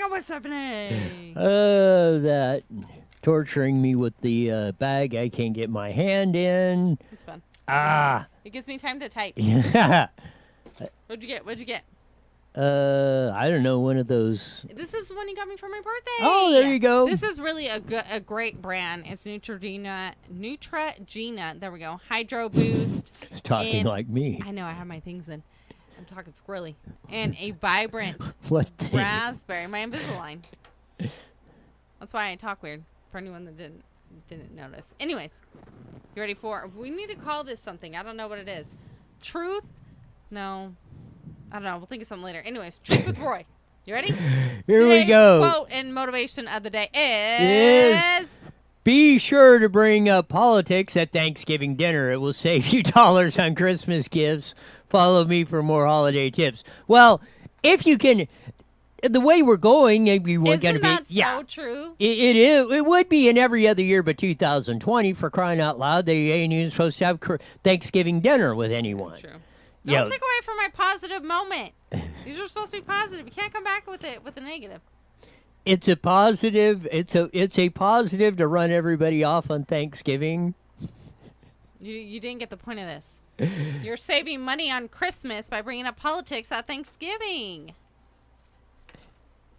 God, what's happening? That torturing me with the bag I can't get my hand in. It's fun. It gives me time to type. Yeah. What'd you get? I don't know, one of those. This is the one you got me for my birthday. Oh, there you go. This is really a great brand. It's Neutrogena. There we go. Hydro Boost. Talking like me. I know, I have my things in. I'm talking squirrely. And a vibrant What raspberry. My Invisalign. That's why I talk weird. For anyone that didn't notice. Anyways, you ready for? We need to call this something. I don't know what it is. Truth? No. I don't know. We'll think of something later. Anyways, Truth with Roy. You ready? Here we go. Quote and motivation of the day is... Be sure to bring up politics at Thanksgiving dinner. It will save you dollars on Christmas gifts. Follow me for more holiday tips. Well, if you can... The way we're going, maybe we're going to be... Isn't that so true? It is. It would be in every other year but 2020, for crying out loud. They ain't even supposed to have Thanksgiving dinner with anyone. True. Don't take away from my positive moment. These are supposed to be positive. You can't come back with it with a negative. It's a positive. It's a positive to run everybody off on Thanksgiving. You didn't get the point of this. You're saving money on Christmas by bringing up politics at Thanksgiving.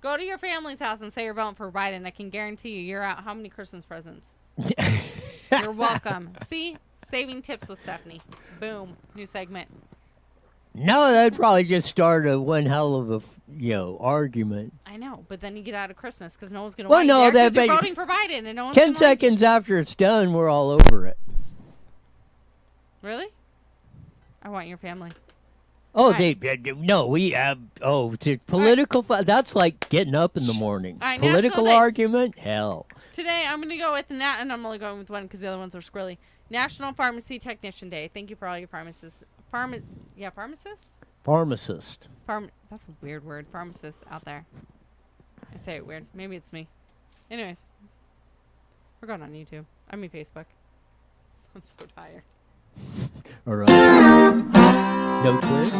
Go to your family's house and say you're voting for Biden. I can guarantee you're out how many Christmas presents? You're welcome. See? Saving tips with Stephanie. Boom. New segment. No, that'd probably just start one hell of a argument. I know, but then you get out of Christmas because no one's going to wait there because you're voting for Biden and no one's 10 seconds after it's done, we're all over it. Really? I want your family. Oh, political, that's like getting up in the morning. Political argument? Hell. Today, I'm going to go with and I'm only going with one because the other ones are squirrely. National Pharmacy Technician Day. Thank you for all your pharmacists. Pharmacist? Pharmacist. That's a weird word. Pharmacist out there. I say it weird. Maybe it's me. Anyways. We're going on YouTube. I mean Facebook. I'm so tired. All right. No Twitch?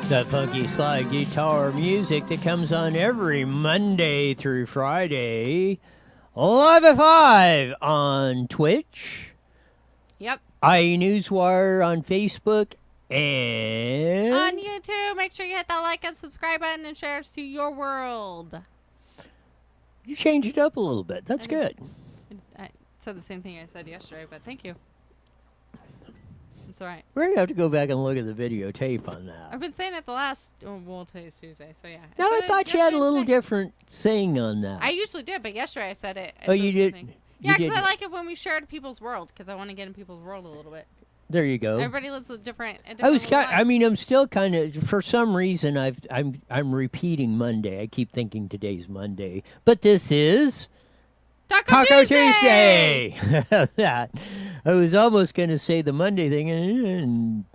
That funky slide guitar music that comes on every Monday through Friday, live at 5 on Twitch. Yep. Newswire on Facebook and on YouTube. Make sure you hit that like and subscribe button and share us to your world. You changed it up a little bit. That's good. I said the same thing I said yesterday, but thank you. It's all right. We're going to have to go back and look at the videotape on that. I've been saying it today's Tuesday, so yeah. No, I thought you had a little different saying on that. I usually did, but yesterday I said it. Oh, you did? Yeah, because I like it when we share to people's world, because I want to get in people's world a little bit. There you go. Everybody lives a different I'm still kind of, for some reason, I'm repeating Monday. I keep thinking today's Monday, but this is Taco Tuesday! That. I was almost going to say the Monday thing, and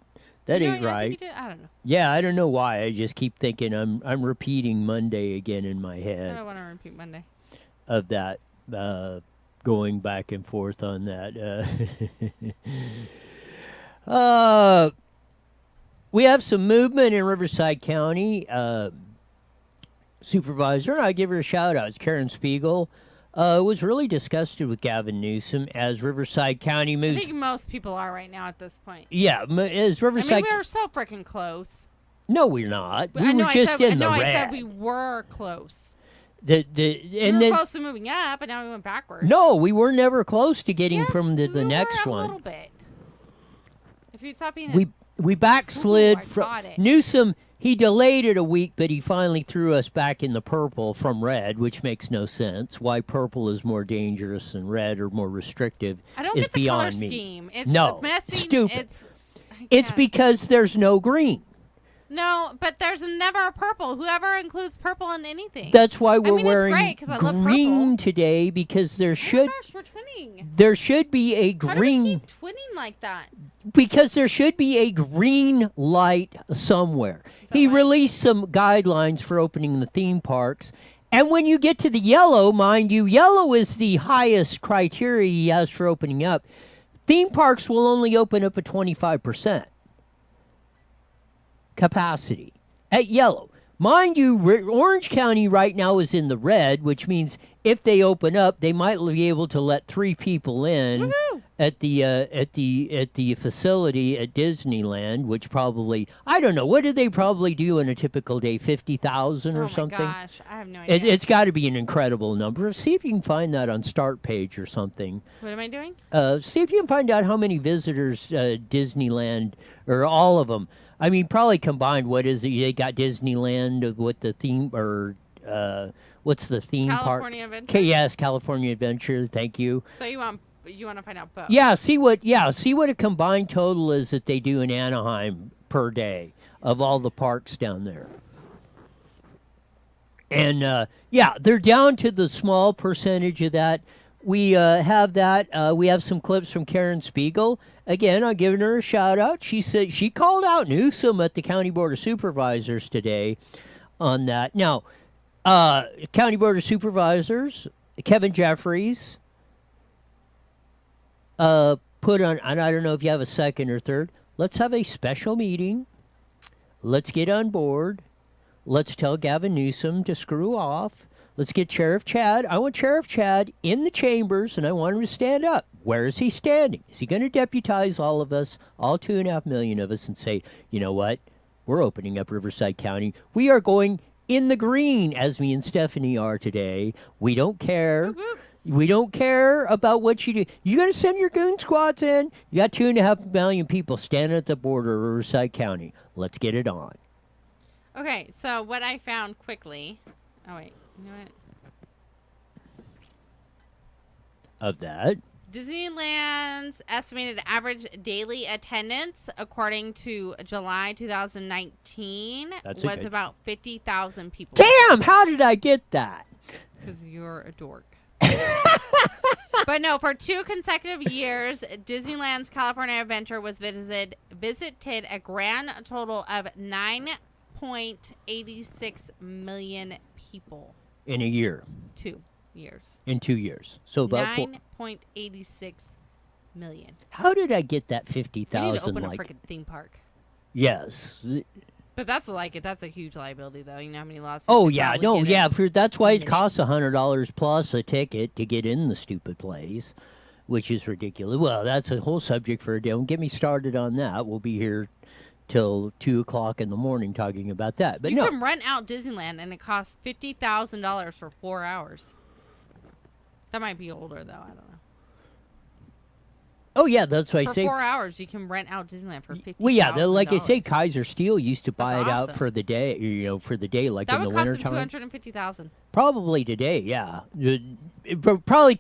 that ain't right. I don't know. Yeah, I don't know why. I just keep thinking I'm repeating Monday again in my head. I don't want to repeat Monday. Of that, going back and forth on that. We have some movement in Riverside County. Supervisor, I give her a shout out. It's Karen Spiegel. Was really disgusted with Gavin Newsom as Riverside County moves. I think most people are right now at this point. Yeah, as Riverside. I mean, we were so freaking close. No, we're not. We were just in the red. I said we were close. We were close to moving up, and now we went backwards. No, we were never close to getting from the next one. A little bit. If you'd stop being we backslid from Newsom. He delayed it a week, but he finally threw us back in the purple from red, which makes no sense. Why purple is more dangerous than red or more restrictive is beyond me. Scheme. It's no, messy. Stupid. It's because there's no green. No, but there's never a purple. Whoever includes purple in anything. That's why we're it's wearing great 'cause I love green purple. today, because Oh my gosh, we're twinning. be a How do we green keep twinning like that? because there should be a green light somewhere. He right? released some guidelines for opening the theme parks. And when you get to the yellow, mind you, yellow is the highest criteria he has for opening up. Theme parks will only open up at 25% capacity at yellow. Mind you, Orange County right now is in the red, which means if they open up, they might be able to let 3 people in. Woohoo! At the facility at Disneyland, which probably, I don't know, what do they probably do in a typical day, 50,000 or something? Oh my gosh, I have no idea. It's got to be an incredible number. See if you can find that on Start Page or something. What am I doing? See if you can find out how many visitors Disneyland, or all of them. I mean, probably combined. What is it? They got Disneyland with the theme, or what's the theme park? California Adventure. Okay, yes, California Adventure. Thank you. So you want to find out both? Yeah, see what a combined total is that they do in Anaheim per day of all the parks down there. And they're down to the small percentage of that. We have that. We have some clips from Karen Spiegel. Again, I'm giving her a shout out. She said she called out Newsom at the County Board of Supervisors today on that. Now, County Board of Supervisors, Kevin Jeffries, put on, and I don't know if you have a second or third, let's have a special meeting. Let's get on board. Let's tell Gavin Newsom to screw off. Let's get Sheriff Chad. I want Sheriff Chad in the chambers, and I want him to stand up. Where is he standing? Is he going to deputize all of us, all 2.5 million of us, and say, you know what? We're opening up Riverside County. We are going in the green, as me and Stephanie are today. We don't care. We don't care about what you do. You're going to send your goon squads in? You got 2.5 million people standing at the border of Riverside County. Let's get it on. Okay, so what I found quickly. Oh, wait. You know what? Of that. Disneyland's estimated average daily attendance, according to July 2019, was about 50,000 people. Damn! How did I get that? Because you're a dork. But no, for 2 consecutive years, Disneyland's California Adventure was visited a grand total of 9.86 million people. In a year. 2 years. In 2 years. So about 9.86 million. How did I get that 50,000? You need to open a freaking theme park. Yes. But that's a huge liability, though. You know how many lawsuits? Oh yeah, no, yeah. That's why it costs $100 plus a ticket to get in the stupid place, which is ridiculous. Well, that's a whole subject for a day. Don't get me started on that. We'll be here till 2:00 in the morning talking about that. But you can rent out Disneyland, and it costs $50,000 for 4 hours. That might be older, though. I don't know. Oh yeah, that's what I say. For 4 hours, you can rent out Disneyland for $50,000. Well, yeah, like I say, Kaiser Steel used to buy it out awesome. for the day. For the day, like that in the would winter cost time. him $250,000. Probably today, yeah. It probably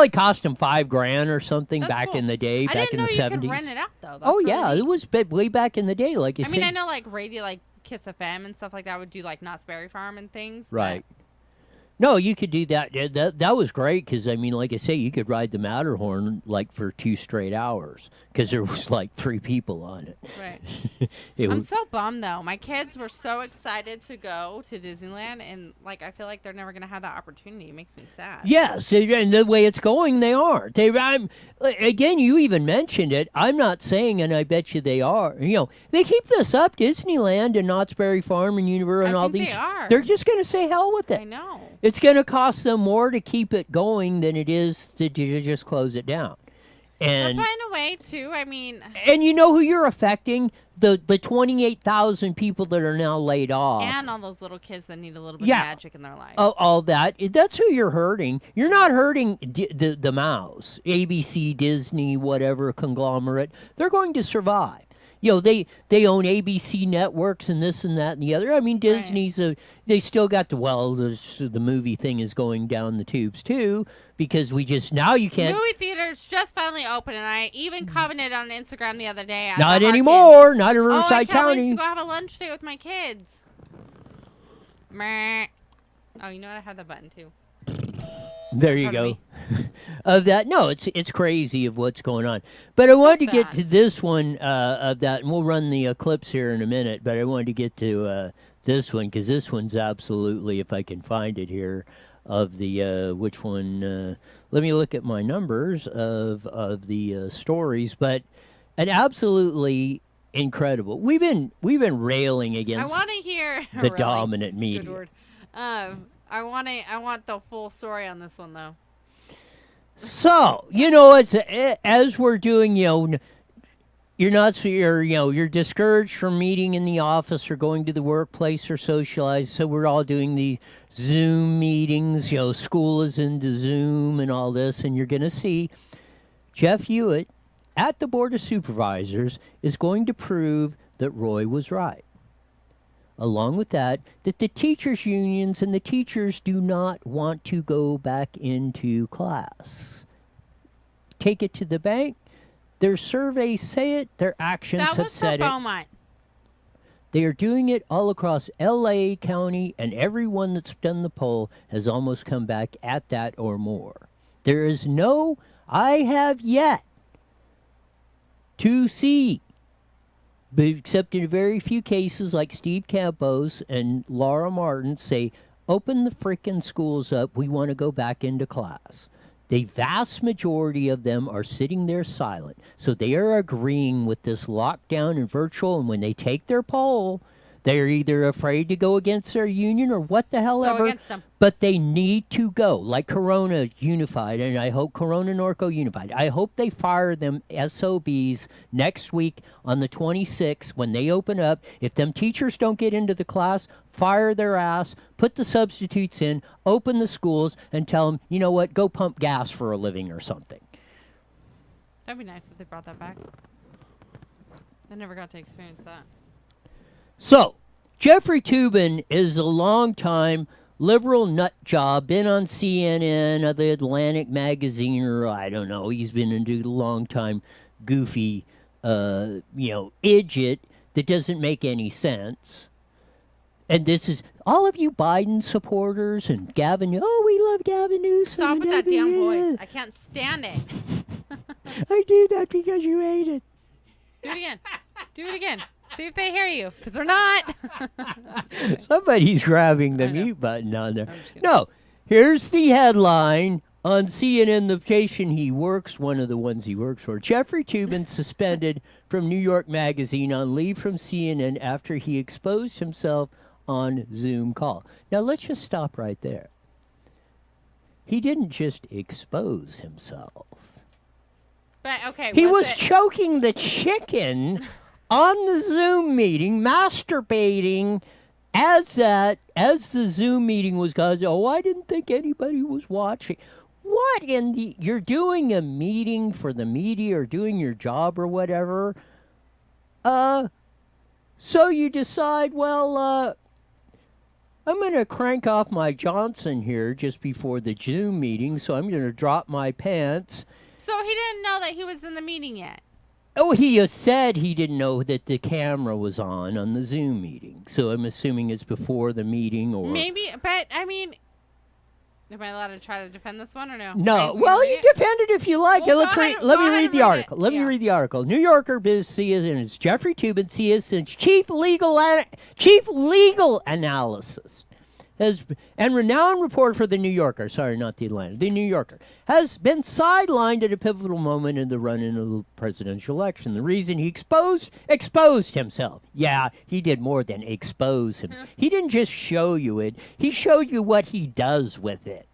cost him $5,000 or something back in the day, back in the 70s. I didn't know you could rent it out though. That's yeah, it was way back in the day, like I mean, I know like radio, like Kiss FM and stuff like that would do like Knott's Berry Farm and things. Right. No, you could do that. That was great because, I mean, like I say, you could ride the Matterhorn like for 2 straight hours because there was like 3 people on it. Right. I'm so bummed, though. My kids were so excited to go to Disneyland, and like I feel like they're never going to have that opportunity. It makes me sad. Yes, and the way it's going, they aren't. Again, you even mentioned it. I'm not saying, and I bet you they are. You know, they keep this up, Disneyland and Knott's Berry Farm and Universal and all these. They are. They're just going to say hell with it. I know. It's going to cost them more to keep it going than it is to just close it down. And that's why, in a way, too. I mean, and you know who you're affecting? The 28,000 people that are now laid off, and all those little kids that need a little bit of magic in their life. All that. That's who you're hurting. You're not hurting the mouse, ABC, Disney, whatever conglomerate. They're going to survive. they own ABC networks and this and that and the other. I mean, Disney's they still got the movie thing is going down the tubes too, because now you can't. Movie theaters just finally open, and I even commented on Instagram the other day. Not anymore. Not in I Riverside can't wait County. to go have a lunch date with my kids. Meh. Oh, you know what? I had that button too. There you go. Of that, no, it's crazy of what's going on. But I wanted to get to this one of that, and we'll run the clips here in a minute. But I wanted to get to this one because this one's absolutely, if I can find it here, of the which one. Let me look at my numbers of the stories, but an absolutely incredible. We've been railing against. I want to hear the dominant media. Good word. I want the full story on this one though. So, it's as we're doing, you're discouraged from meeting in the office or going to the workplace or socialize. So we're all doing the Zoom meetings, school is into Zoom and all this, and you're going to see Jeff Hewitt at the Board of Supervisors is going to prove that Roy was right. Along with that the teachers' unions and the teachers do not want to go back into class. Take it to the bank. Their surveys say it. Their actions have said it. That was for Beaumont. They are doing it all across L.A. County, and everyone that's done the poll has almost come back at that or more. There is I have yet to see, but except in very few cases like Steve Campos and Laura Martin say, open the frickin' schools up, we want to go back into class. The vast majority of them are sitting there silent. So they are agreeing with this lockdown and virtual, and when they take their poll, they're either afraid to go against their union or what the hell ever. Against them. But they need to go, like Corona Unified, and I hope Corona Norco Unified. I hope they fire them SOBs next week on the 26th when they open up. If them teachers don't get into the class, fire their ass, put the substitutes in, open the schools, and tell them, you know what, go pump gas for a living or something. That'd be nice if they brought that back. I never got to experience that. So, Jeffrey Tubin is a long-time liberal nut job, been on CNN, the Atlantic magazine, or I don't know, he's been into a long-time goofy, idiot that doesn't make any sense. And this is all of you Biden supporters and Gavin. Oh, we love Gavin Newsom. Stop with that damn voice. I can't stand it. I do that because you hate it. Do it again. Do it again. See if they hear you, because they're not. Somebody's grabbing the mute button on there. No, here's the headline on CNN, the station he works, one of the ones he works for. Jeffrey Tubin suspended from New York Magazine on leave from CNN after he exposed himself on Zoom call. Now, let's just stop right there. He didn't just expose himself. But, okay. He was choking the chicken on the Zoom meeting, masturbating as the Zoom meeting was going. Oh, I didn't think anybody was watching. What you're doing a meeting for the media or doing your job or whatever. So you decide, well, I'm going to crank off my Johnson here just before the Zoom meeting, so I'm going to drop my pants. So he didn't know that he was in the meeting yet. Oh, he said he didn't know that the camera was on the Zoom meeting. So I'm assuming it's before the meeting or... Maybe, but, I mean... Am I allowed to try to defend this one or no? No. Well, you defend it if you like. Well, Let me read the article. Let me read the article. New Yorker Biz CSN's Jeffrey Tubin, CSN's chief legal analysis. And renowned reporter for the New Yorker, sorry, not the Atlantic, the New Yorker, has been sidelined at a pivotal moment in the run-in of the presidential election. The reason he exposed himself. Yeah, he did more than expose him. He didn't just show you it. He showed you what he does with it.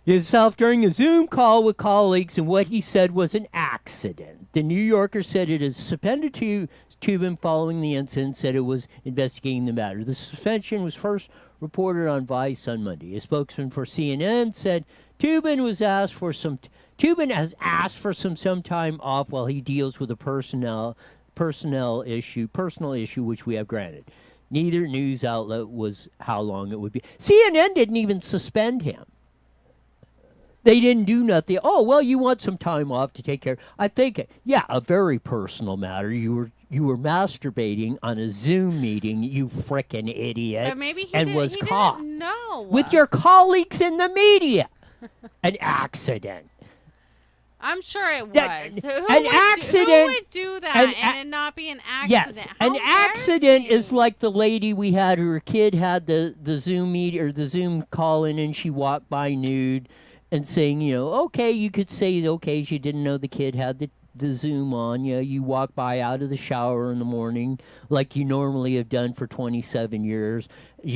Himself during a Zoom call with colleagues, and what he said was an accident. The New Yorker said it is suspended to Tubin following the incident, said it was investigating the matter. The suspension was first reported on Vice on Monday. A spokesman for CNN said Tubin was asked for some Tubin has asked for some time off while he deals with a personal issue, which we have granted. Neither news outlet was how long it would be. CNN didn't even suspend him. They didn't do nothing. Oh, well, you want some time off to take care. I think, yeah, a very personal matter. You were masturbating on a Zoom meeting, you frickin' idiot. But maybe he caught didn't know. with your colleagues in the media. An accident. I'm sure it was. Who would do that and it not be an accident? Yes, How an accident is like the lady we had. Her kid had the Zoom meet or the Zoom call in, and she walked by nude, and saying, okay, you could say, okay, she didn't know the kid had the Zoom on. You walk by out of the shower in the morning like you normally have done for 27 years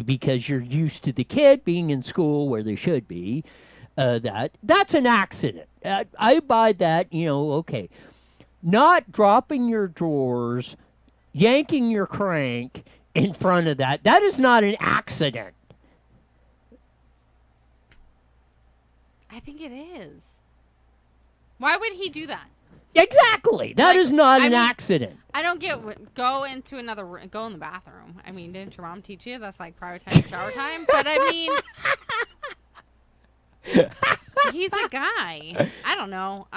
because you're used to the kid being in school where they should be. That's an accident. I buy that, okay. Not dropping your drawers, yanking your crank in front of that is not an accident. I think it is. Why would he do that? Exactly. That is not an accident. I don't get go into another room, go in the bathroom. I mean, didn't your mom teach you that's like private time, shower time? But I mean, he's a guy. I don't know.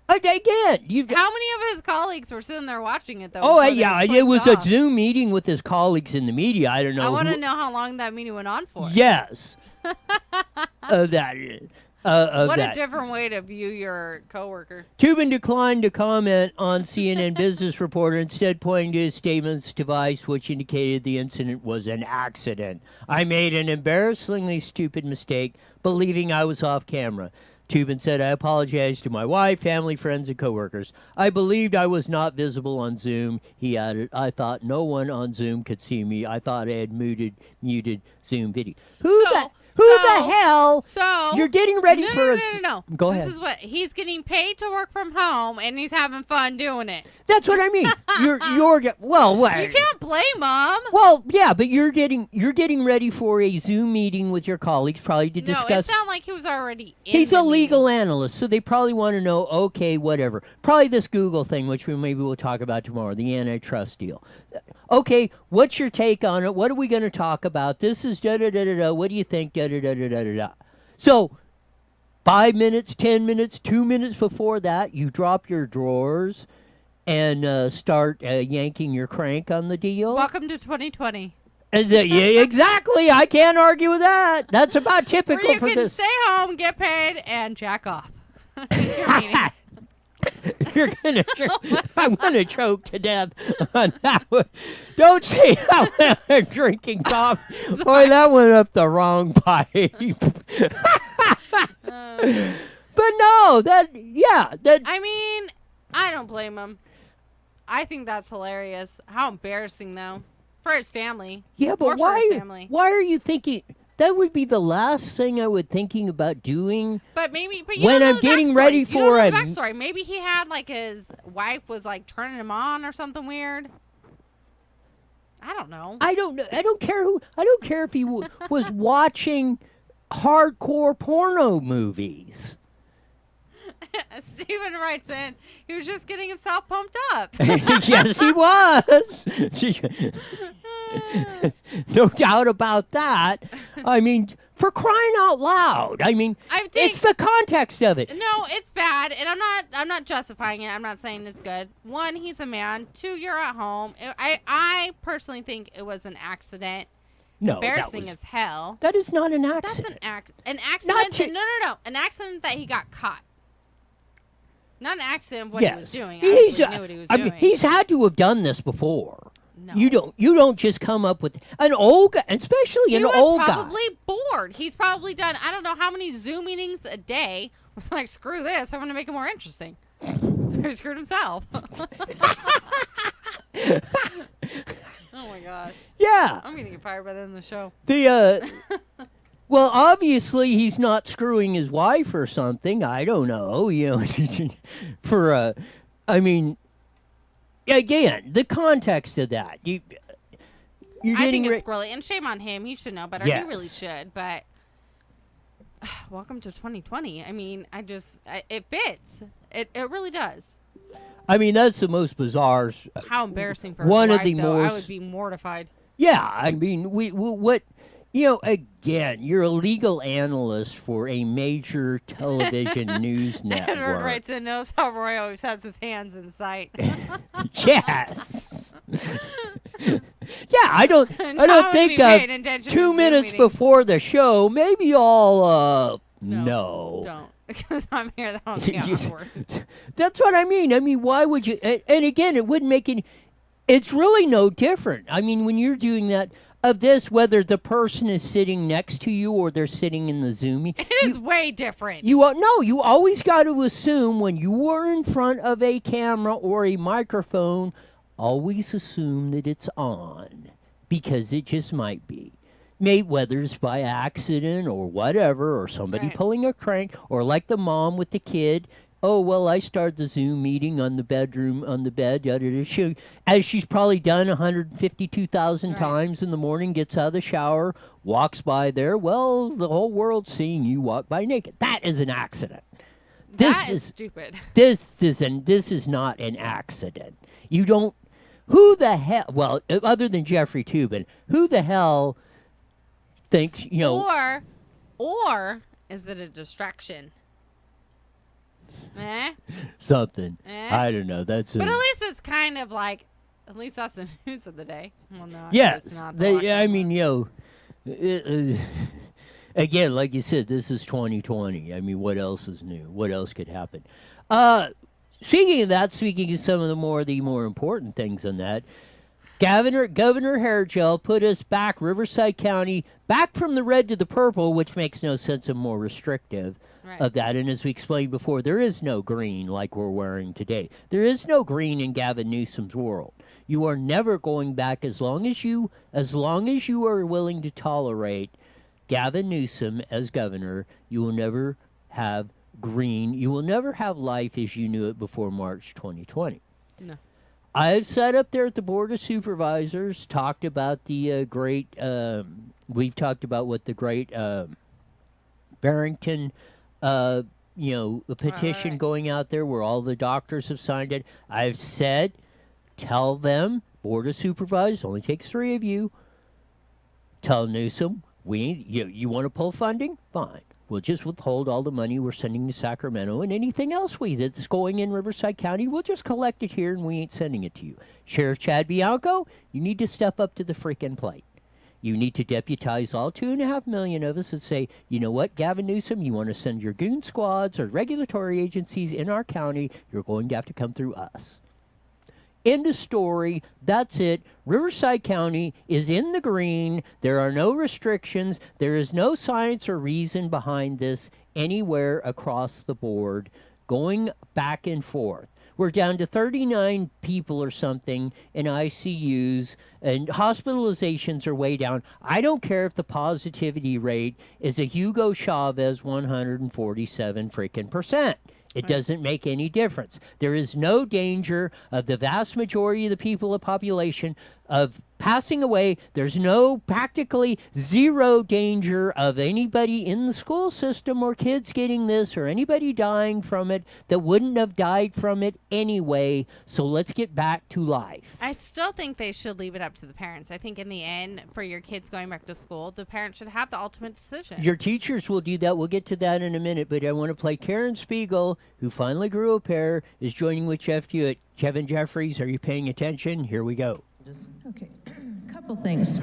Again, how many of his colleagues were sitting there watching it though? Oh, yeah, it was a Zoom meeting with his colleagues in the media. I don't know. I want to know how long that meeting went on for. Yes. What a different way to view your coworker. Tubin declined to comment on CNN Business Reporter, instead pointing to his statements device, which indicated the incident was an accident. I made an embarrassingly stupid mistake, believing I was off camera. Tubin said, I apologize to my wife, family, friends, and coworkers. I believed I was not visible on Zoom. He added, I thought no one on Zoom could see me. I thought I had muted Zoom video. Who the hell? So you're getting ready for no. Go ahead. This is what he's getting paid to work from home, and he's having fun doing it. That's what I mean. What? You can't blame him. Well, yeah, but you're getting ready for a Zoom meeting with your colleagues, probably to discuss. No, it sounded like he was already in He's the a legal meeting. analyst, so they probably want to know. Okay, whatever. Probably this Google thing, which maybe we'll talk about tomorrow, the antitrust deal. Okay, what's your take on it? What are we going to talk about? This is da da da da da. What do you think? Da da da da da da. So, 5 minutes, 10 minutes, 2 minutes before that, you drop your drawers and start yanking your crank on the deal. Welcome to 2020. Yeah, exactly. I can't argue with that. That's about typical Where for you can this. stay home, get paid, and jack off. I'm gonna choke to death on that one. Don't say I'm drinking coffee. Boy, that went up the wrong pipe. But no, I mean, I don't blame him. I think that's hilarious. How embarrassing, though, for his family. Yeah, but or for his family. why are you thinking? That would be the last thing I would thinking about doing. But you when don't know I'm the getting backstory. ready You for don't know a the backstory. Maybe he had like his wife was like turning him on or something weird. I don't know. I don't know. I don't care if he was watching hardcore porno movies. Steven writes in, he was just getting himself pumped up. Yes, he was. No doubt about that. I mean, for crying out loud. I mean, it's the context of it. No, it's bad, and I'm not justifying it. I'm not saying it's good. One, he's a man. Two, you're at home. I personally think it was an accident. No, embarrassing as hell. That is not an accident. That's an accident. No. An accident that he got caught. Not an accident of what he was doing. I knew what he was doing. He's had to have done this before. No. You don't just come up with an old guy, especially an old guy. He was probably bored. He's probably done I don't know how many Zoom meetings a day. I was like, screw this. I'm going to make it more interesting. So he screwed himself. Oh my gosh. Yeah. I'm going to get fired by the end of the show. Well, obviously he's not screwing his wife or something. I don't know. I mean, again, the context of that. You're I think it's squirrely, and shame on him. He should know better. Yes. He really should, but welcome to 2020. I mean, it fits. It really does. I mean, that's the most bizarre. How embarrassing for one his of the wife, though. I most. would be mortified. Yeah, I mean, what. Again, you're a legal analyst for a major television news network. Edward writes in, knows how Roy always has his hands in sight. Yes. Yeah, I don't think 2 minutes before the show, maybe I'll no. Don't. Because I'm here, that'll be awkward. That's what I mean. I mean, why would you? And again, it wouldn't make any. It's really no different. I mean, when you're doing that, of this, whether the person is sitting next to you or they're sitting in the Zoom. It is way different. You always got to assume when you are in front of a camera or a microphone, always assume that it's on, because it just might be. Whether it's by accident or whatever, or somebody pulling a crank, or like the mom with the kid. Oh, well, I started the Zoom meeting on the bed, as she's probably done 152,000 times in the morning, gets out of the shower, walks by there. Well, the whole world's seeing you walk by naked. That is an accident. That is stupid. This is not an accident. You don't. Who the hell? Well, other than Jeffrey Tubin, who the hell thinks Or is it a distraction? Something. I don't know. But at least it's kind of like, at least that's the news of the day. Well, no, yes. It's not I mean, again, like you said, this is 2020. I mean, what else is new? What else could happen? Speaking of some of the more important things on that, Governor Hairgel put us back, Riverside County, back from the red to the purple, which makes no sense and more restrictive of that. And as we explained before, there is no green like we're wearing today. There is no green in Gavin Newsom's world. You are never going back as long as you are willing to tolerate Gavin Newsom as governor. You will never have green. You will never have life as you knew it before March 2020. No. I've sat up there at the Board of Supervisors, talked about the we've talked about what the great Barrington, a petition going out there where all the doctors have signed it. I've said, tell them, Board of Supervisors, only takes 3 of you, tell Newsom, you want to pull funding? Fine. We'll just withhold all the money we're sending to Sacramento, and anything else that's going in Riverside County, we'll just collect it here and we ain't sending it to you. Sheriff Chad Bianco, you need to step up to the freaking plate. You need to deputize all 2.5 million of us and say, you know what, Gavin Newsom, you want to send your goon squads or regulatory agencies in our county, you're going to have to come through us. End of story. That's it. Riverside County is in the green. There are no restrictions. There is no science or reason behind this anywhere across the board. Going back and forth. We're down to 39 people or something in ICUs, and hospitalizations are way down. I don't care if the positivity rate is a Hugo Chavez 147 freaking percent. It doesn't make any difference. There is no danger of the vast majority of the people of population of passing away. There's practically zero danger of anybody in the school system or kids getting this or anybody dying from it that wouldn't have died from it anyway. So let's get back to life. I still think they should leave it up to the parents. I think in the end, for your kids going back to school, the parents should have the ultimate decision. Your teachers will do that. We'll get to that in a minute, but I want to play Karen Spiegel, who finally grew a pair, is joining with Jeff Hewitt. Kevin Jeffries, are you paying attention? Here we go. Okay, a couple things.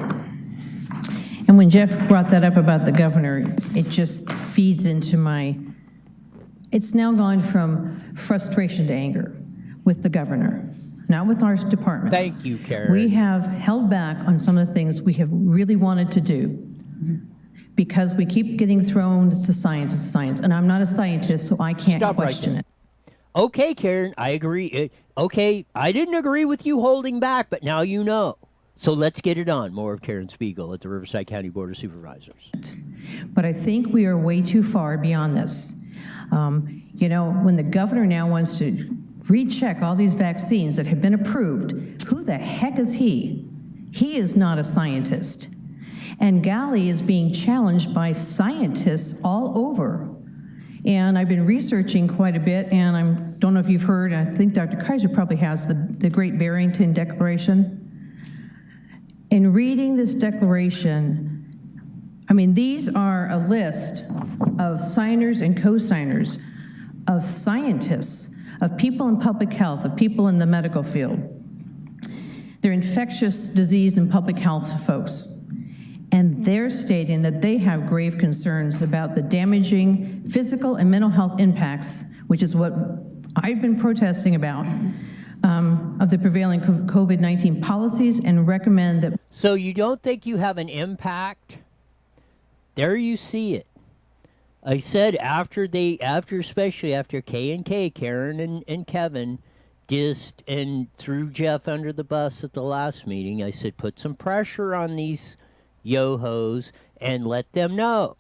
And when Jeff brought that up about the governor, it just feeds into it's now gone from frustration to anger with the governor, not with our department. Thank you, Karen. We have held back on some of the things we have really wanted to do because we keep getting thrown to science, and I'm not a scientist, so I can't question it. Okay, Karen, I agree. Okay, I didn't agree with you holding back, but now you know. So let's get it on. More of Karen Spiegel at the Riverside County Board of Supervisors. But I think we are way too far beyond this. When the governor now wants to recheck all these vaccines that have been approved, who the heck is he? He is not a scientist. And Galley is being challenged by scientists all over. And I've been researching quite a bit, and I don't know if you've heard, I think Dr. Kaiser probably has, the Great Barrington Declaration. In reading this declaration, I mean, these are a list of signers and co-signers, of scientists, of people in public health, of people in the medical field. They're infectious disease and public health folks. And they're stating that they have grave concerns about the damaging physical and mental health impacts, which is what I've been protesting about, of the prevailing COVID-19 policies, and recommend that. So you don't think you have an impact? There you see it. I said especially after K&K, Karen and Kevin, dissed and threw Jeff under the bus at the last meeting, I said put some pressure on these yo-hos and let them know.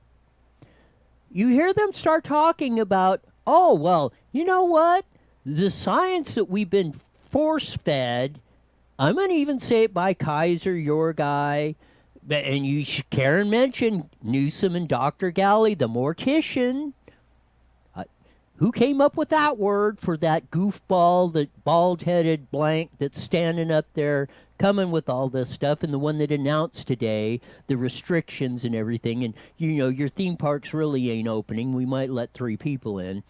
You hear them start talking about, oh, well, you know what? The science that we've been force-fed, I'm going to even say it by Kaiser, your guy, and Karen mentioned Newsom and Dr. Galley, the mortician. Who came up with that word for that goofball, that bald-headed blank that's standing up there coming with all this stuff, and the one that announced today the restrictions and everything, and your theme parks really ain't opening. We might let 3 people in.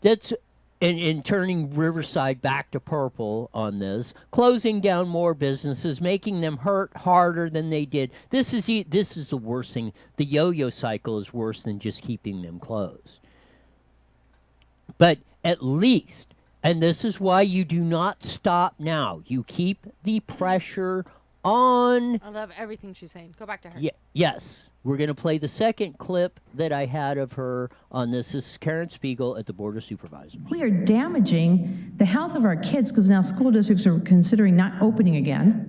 That's in turning Riverside back to purple on this, closing down more businesses, making them hurt harder than they did. This is the worst thing. The yo-yo cycle is worse than just keeping them closed. But at least, and this is why you do not stop now, you keep the pressure on. I love everything she's saying. Go back to her. Yes. We're going to play the second clip that I had of her on this. This is Karen Spiegel at the Board of Supervisors. We are damaging the health of our kids because now school districts are considering not opening again.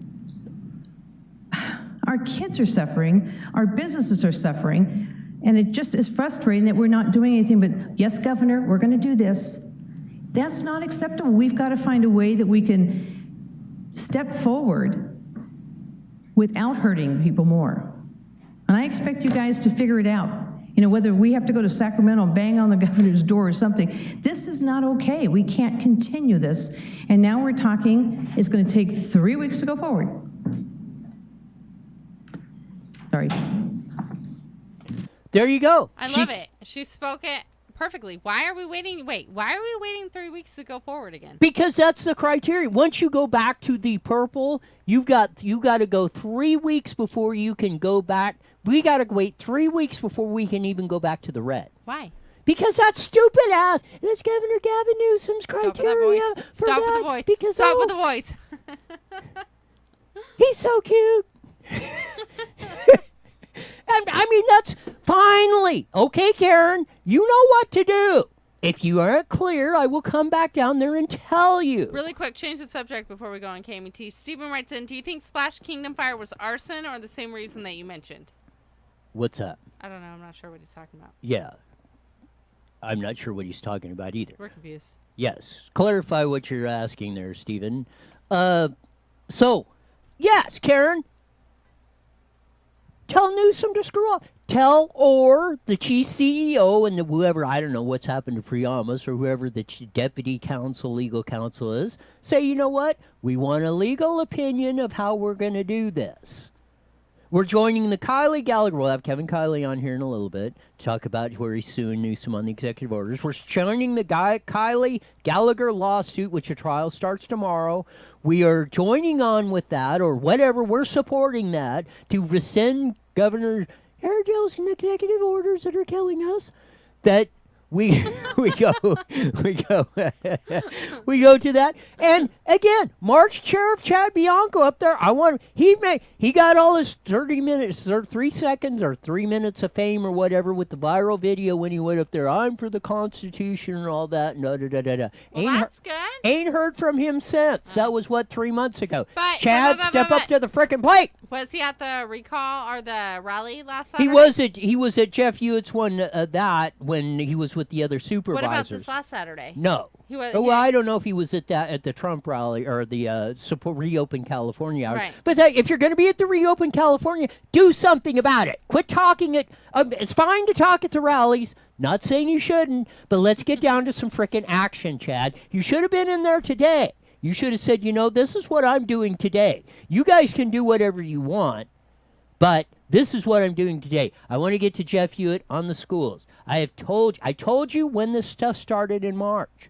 Our kids are suffering, our businesses are suffering, and it just is frustrating that we're not doing anything but, yes, Governor, we're going to do this. That's not acceptable. We've got to find a way that we can step forward without hurting people more. And I expect you guys to figure it out. Whether we have to go to Sacramento and bang on the governor's door or something. This is not okay. We can't continue this. And now we're talking, it's going to take 3 weeks to go forward. Sorry. There you go. I love it. She spoke it perfectly. Why are we waiting? Why are we waiting 3 weeks to go forward again? Because that's the criteria. Once you go back to the purple, you got to go 3 weeks before you can go back. We got to wait 3 weeks before we can even go back to the red. Why? Because that's stupid ass. That's Governor Gavin Newsom's criteria. Stop with the voice. Stop with the voice. He's so cute. I mean, that's finally. Okay, Karen, you know what to do. If you aren't clear, I will come back down there and tell you. Really quick, change the subject before we go on KMT. Stephen writes in, do you think Splash Kingdom Fire was arson or the same reason that you mentioned? What's up? I don't know. I'm not sure what he's talking about. Yeah. I'm not sure what he's talking about either. We're confused. Yes. Clarify what you're asking there, Stephen. So, yes, Karen. Tell Newsom to screw up. Tell or the chief CEO and whoever, I don't know what's happened to Priamus or whoever the deputy counsel, legal counsel is, say, you know what? We want a legal opinion of how we're going to do this. We're joining the Kiley Gallagher. We'll have Kevin Kiley on here in a little bit to talk about where he's suing Newsom on the executive orders. We're joining the Kiley Gallagher lawsuit, which a trial starts tomorrow. We are joining on with that or whatever. We're supporting that to rescind Governor Airedale's executive orders that are telling us that we go to that. And again, March Sheriff Chad Bianco up there. He got all his 30 minutes or 3 seconds or 3 minutes of fame or whatever with the viral video when he went up there. I'm for the Constitution and all that. Well, that's good. Ain't heard from him since. That was 3 months ago. But, Chad, step up to the frickin' plate. Was he at the recall or the rally last He Saturday? was at Jeff Hewitt's one when he was with with the other supervisors. What about this last Saturday? No. He was. Well, I don't know if he was at the Trump rally or the support Reopen California hours. Right. But if you're going to be at the Reopen California, do something about it. Quit talking it. It's fine to talk at the rallies. Not saying you shouldn't, but let's get down to some frickin' action, Chad. You should have been in there today. You should have said, this is what I'm doing today. You guys can do whatever you want, but this is what I'm doing today. I want to get to Jeff Hewitt on the schools. I told you when this stuff started in March.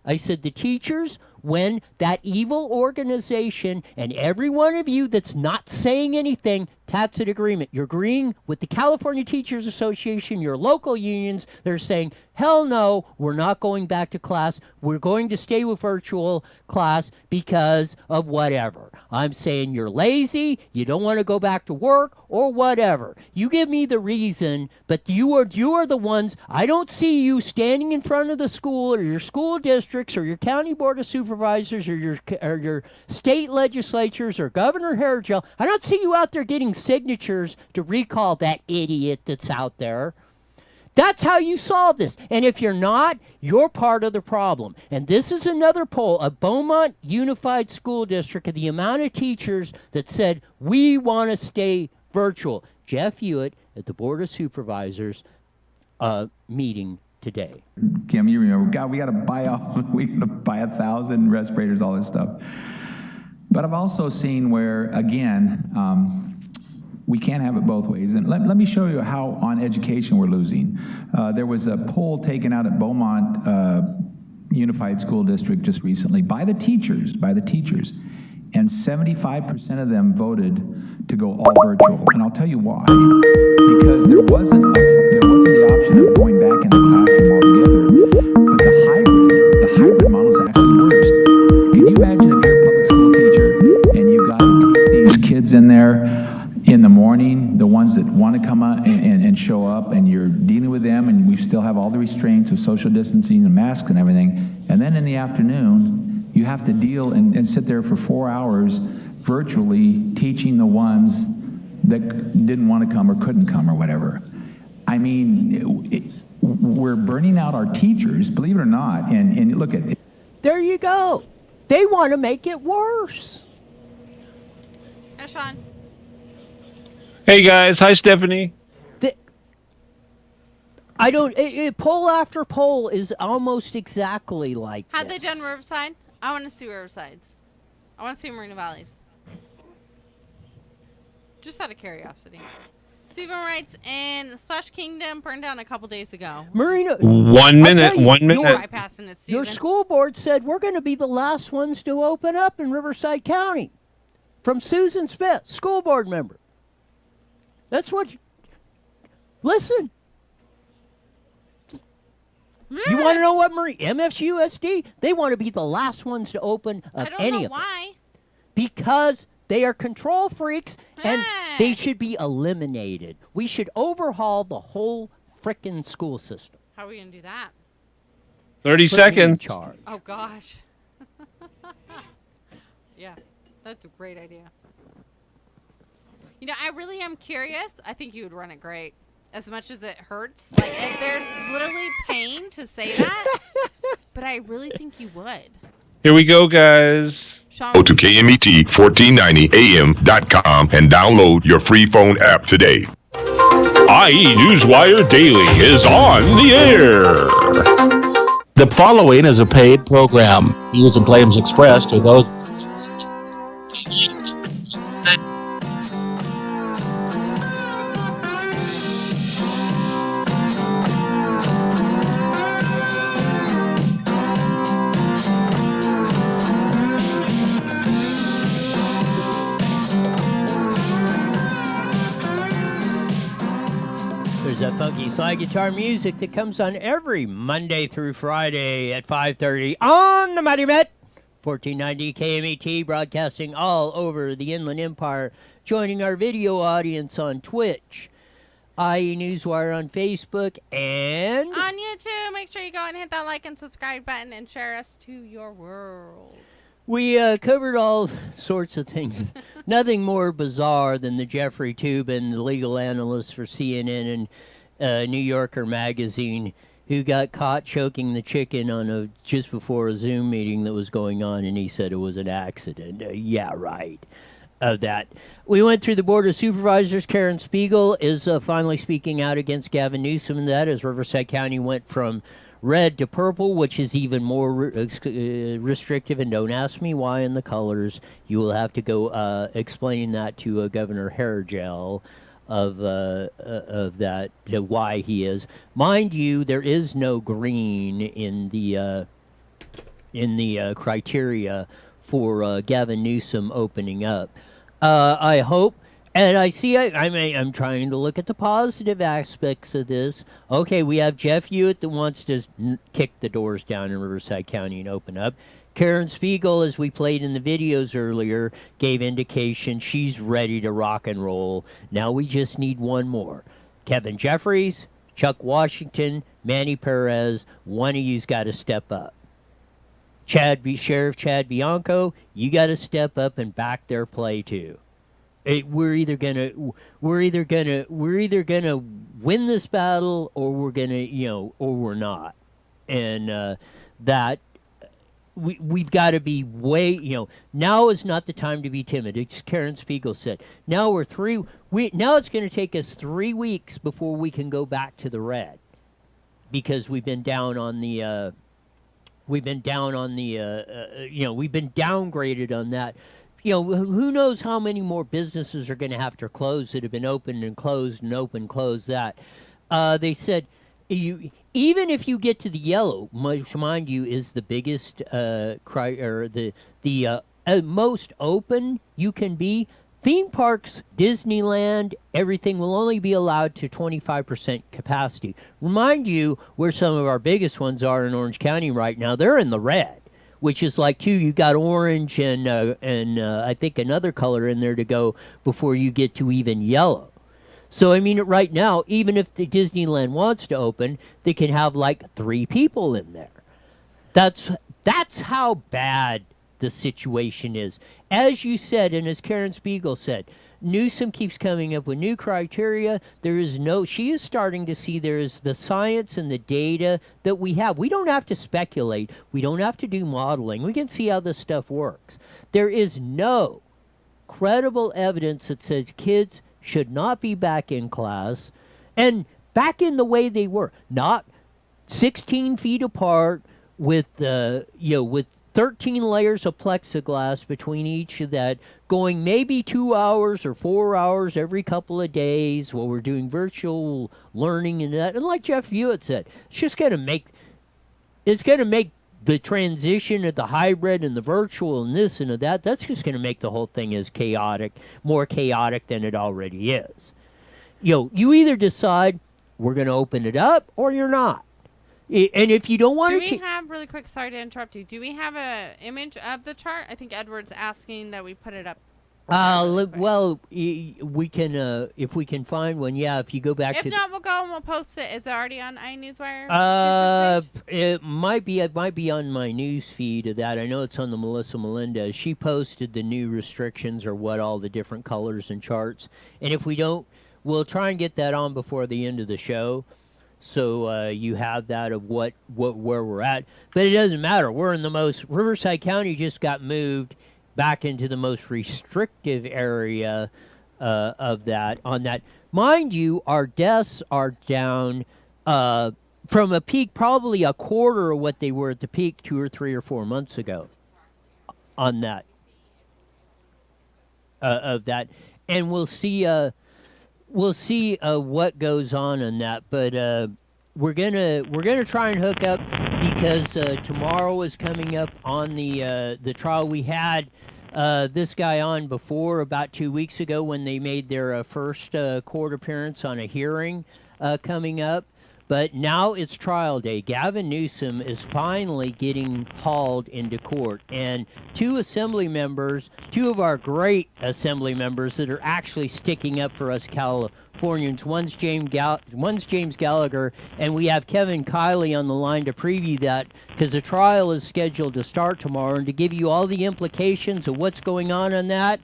I said the teachers, when that evil organization and every one of you that's not saying anything, tacit agreement. You're agreeing with the California Teachers Association, your local unions. They're saying, hell no, we're not going back to class. We're going to stay with virtual class because of whatever. I'm saying you're lazy, you don't want to go back to work, or whatever. You give me the reason, but you are the ones. I don't see you standing in front of the school or your school districts or your county board of supervisors or your state legislatures or Governor Hairgel. I don't see you out there getting signatures to recall that idiot that's out there. That's how you solve this. And if you're not, you're part of the problem. And this is another poll of Beaumont Unified School District of the amount of teachers that said, we want to stay virtual. Jeff Hewitt at the Board of Supervisors meeting today. Kim, you remember, God, we got to buy 1,000 respirators, all this stuff. But I've also seen where, again, we can't have it both ways. And let me show you how on education we're losing. There was a poll taken out at Beaumont Unified School District just recently by the teachers, and 75% of them voted to go all virtual. And I'll tell you why. Because there wasn't the option of going back in the classroom altogether. But the hybrid model is actually worse. Can you imagine if you're a public school teacher and you got to take these kids in there in the morning, the ones that want to come out and show up, and you're dealing with them, and we still have all the restraints of social distancing and masks and everything, and then in the afternoon, you have to deal and sit there for 4 hours virtually teaching the ones that didn't want to come or couldn't come or whatever. I mean, we're burning out our teachers, believe it or not, and look at it. There you go. They want to make it worse. Hey, Sean. Hey guys, hi Stephanie. Poll after poll is almost exactly like Had this. they done Riverside? I want to see Riverside's. I want to see Marina Valley's. Just out of curiosity. Stephen writes, in Splash Kingdom burned down a couple days ago. Marina, 1 minute, you, 1 minute. Bypassing it, Stephen. Your school board said we're going to be the last ones to open up in Riverside County. From Susan Smith, school board member. That's what. Listen. You want to know what MFUSD? They want to be the last ones to open of any of them. I don't know why. Because they are control freaks and they should be eliminated. We should overhaul the whole frickin' school system. How are we going to do that? 30 Put me in seconds. charge. Oh, gosh. Yeah, that's a great idea. You know, I really am curious. I think you would run it great. As much as it hurts. Like, there's literally pain to say that. But I really think you would. Here we go, guys. Sean, Go to KMET1490am.com and download your free phone app today. IE Newswire Daily is on the air. The following is a paid program. Views and claims expressed are those. There's that funky slide guitar music that comes on every Monday through Friday at 5:30 on the Mighty Met. 1490 KMET, broadcasting all over the Inland Empire, joining our video audience on Twitch, IE Newswire on Facebook, and on YouTube, make sure you go and hit that like and subscribe button and share us to your world. we covered all sorts of things. Nothing more bizarre than the Jeffrey Tubin, the legal analyst for CNN and New Yorker magazine, who got caught choking the chicken just before a Zoom meeting that was going on, and he said it was an accident. Yeah, right. Of that. We went through the Board of Supervisors. Karen Spiegel is finally speaking out against Gavin Newsom, and that as Riverside County went from red to purple, which is even more restrictive. And don't ask me why in the colors. You will have to go explain that to Governor Hairgel of that, why he is. Mind you, there is no green in the criteria for Gavin Newsom opening up. I hope. And I'm trying to look at the positive aspects of this. Okay, we have Jeff Hewitt that wants to kick the doors down in Riverside County and open up. Karen Spiegel, as we played in the videos earlier, gave indication she's ready to rock and roll. Now we just need one more. Kevin Jeffries, Chuck Washington, Manny Perez, one of you's got to step up. Sheriff Chad Bianco, you got to step up and back their play too. We're either gonna win this battle, or we're gonna, or we're not, and that we've got to be now is not the time to be timid. As Karen Spiegel said, now now it's going to take us 3 weeks before we can go back to the red, because we've been down on the we've been downgraded on that. Who knows how many more businesses are going to have to close that have been opened and closed and open, closed that. They said, even if you get to the yellow, which, mind you, is the biggest, most open you can be, theme parks, Disneyland, everything will only be allowed to 25% capacity. Remind you where some of our biggest ones are in Orange County right now. They're in the red, which is like you got orange and I think another color in there to go before you get to even yellow. So, I mean, right now, even if the Disneyland wants to open, they can have like 3 people in there. That's how bad the situation is. As you said, and as Karen Spiegel said, Newsom keeps coming up with new criteria. She is starting to see there is the science and the data that we have. We don't have to speculate. We don't have to do modeling. We can see how this stuff works. There is no credible evidence that says kids should not be back in class and back in the way they were, not 16 feet apart with 13 layers of plexiglass between each of that, going maybe 2 hours or 4 hours every couple of days while we're doing virtual learning and that. And like Jeff Hewitt said, it's going to make the transition of the hybrid and the virtual and this and that, that's just going to make the whole thing more chaotic than it already is. You either decide we're going to open it up or you're not. And if you don't want to... Do we have, really quick, sorry to interrupt you, do we have an image of the chart? I think Edward's asking that we put it up. Well, we can, if we can find one, yeah, if you go back If not, we'll go and we'll post it. Is it already on iNewswire? It might be on my news feed of that. I know it's on the Melissa Melendez. She posted the new restrictions or what all the different colors and charts. And if we don't, we'll try and get that on before the end of the show. So you have that of where we're at. But it doesn't matter. We're in Riverside County just got moved back into the most restrictive area of that. On that, mind you, our deaths are down from a peak, probably a quarter of what they were at the peak 2 or 3 or 4 months ago. On that, of that, and we'll see what goes on in that. But we're gonna try and hook up, because tomorrow is coming up on the trial. We had this guy on before about 2 weeks ago when they made their first court appearance on a hearing coming up. But now it's trial day. Gavin Newsom is finally getting hauled into court. And 2 assembly members, 2 of our great assembly members that are actually sticking up for us Californians, one's James Gallagher, and we have Kevin Kiley on the line to preview that, because the trial is scheduled to start tomorrow. And to give you all the implications of what's going on that,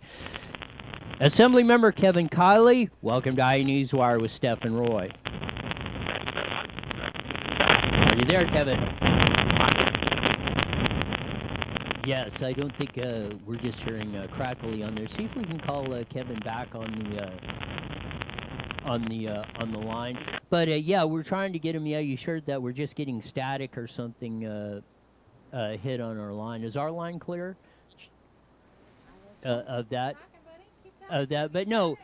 Assemblymember Kevin Kiley, welcome to iNewswire with Steph and Roy. there, Kevin? Yes, I don't think we're just hearing crackly on there. See if we can call Kevin back on the line. But yeah, we're trying to get him. Yeah, you heard that we're just getting static or something hit on our line. Is our line clear of that? But no,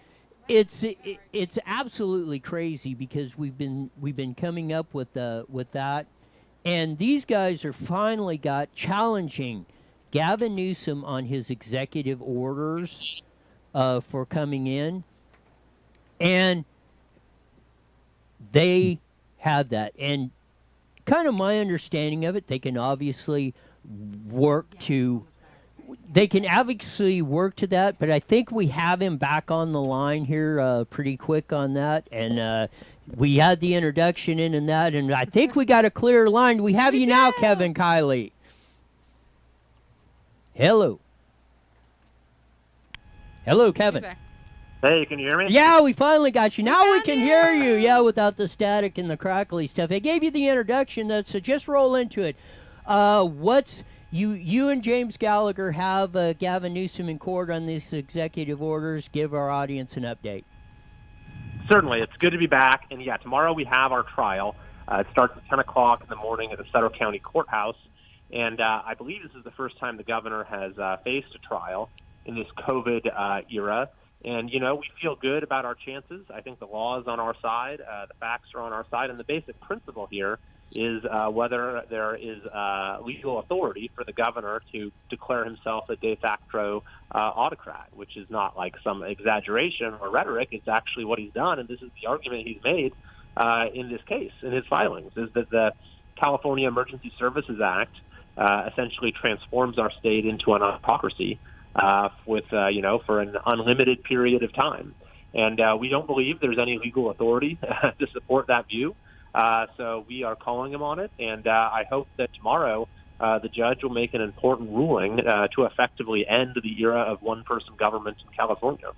it's absolutely crazy because we've been coming up with that, and these guys are finally got challenging Gavin Newsom on his executive orders for coming in, and they have that. And kind of my understanding of it, they can obviously work to that, but I think we have him back on the line here pretty quick on that, and we had the introduction in and that, and I think we got a clear line. We have you now, Kevin Kiley. Hello, Kevin. Hey, can you hear me? Yeah, we finally got you. Now we can hear you. Yeah, without the static and the crackly stuff. I gave you the introduction, so just roll into it. You and James Gallagher have Gavin Newsom in court on these executive orders. Give our audience an update. Certainly. It's good to be back. And yeah, tomorrow we have our trial. It starts at 10 o'clock in the morning at the Federal County Courthouse. And I believe this is the first time the governor has faced a trial in this COVID era. And, you know, we feel good about our chances. I think the law is on our side. The facts are on our side. And the basic principle here is whether there is legal authority for the governor to declare himself a de facto autocrat, which is not like some exaggeration or rhetoric. It's actually what he's done. And this is the argument he's made in this case, in his filings, is that the California Emergency Services Act essentially transforms our state into an autocracy for an unlimited period of time. And we don't believe there's any legal authority to support that view. So we are calling him on it. And I hope that tomorrow the judge will make an important ruling to effectively end the era of one-person government in California.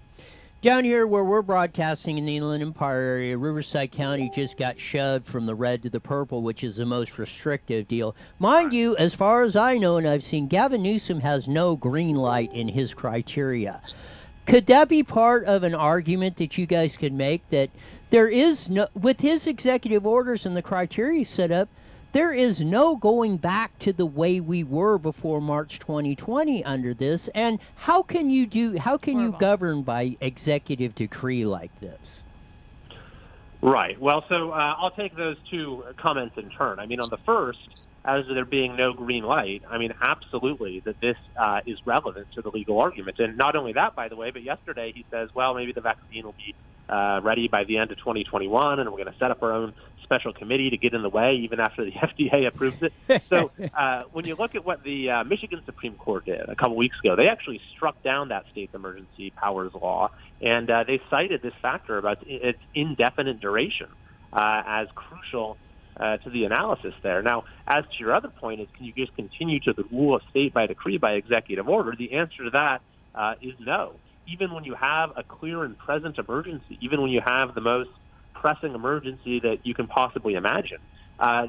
Down here where we're broadcasting in the Inland Empire area, Riverside County just got shoved from the red to the purple, which is the most restrictive deal. Mind you, as far as I know and I've seen, Gavin Newsom has no green light in his criteria. Could that be part of an argument that you guys could make, that there is no, with his executive orders and the criteria set up, there is no going back to the way we were before March 2020 under this? And how can you govern by executive decree like this? Right. Well, so I'll take those two comments in turn. I mean, on the first, as there being no green light, I mean, absolutely that this is relevant to the legal argument. And not only that, by the way, but yesterday he says, well, maybe the vaccine will be ready by the end of 2021, and we're going to set up our own special committee to get in the way even after the FDA approves it. So when you look at what the Michigan Supreme Court did a couple weeks ago, they actually struck down that state's emergency powers law, and they cited this factor about its indefinite duration as crucial to the analysis there. Now, as to your other point, is can you just continue to rule a state by decree by executive order? The answer to that is no. Even when you have a clear and present emergency, even when you have the most pressing emergency that you can possibly imagine,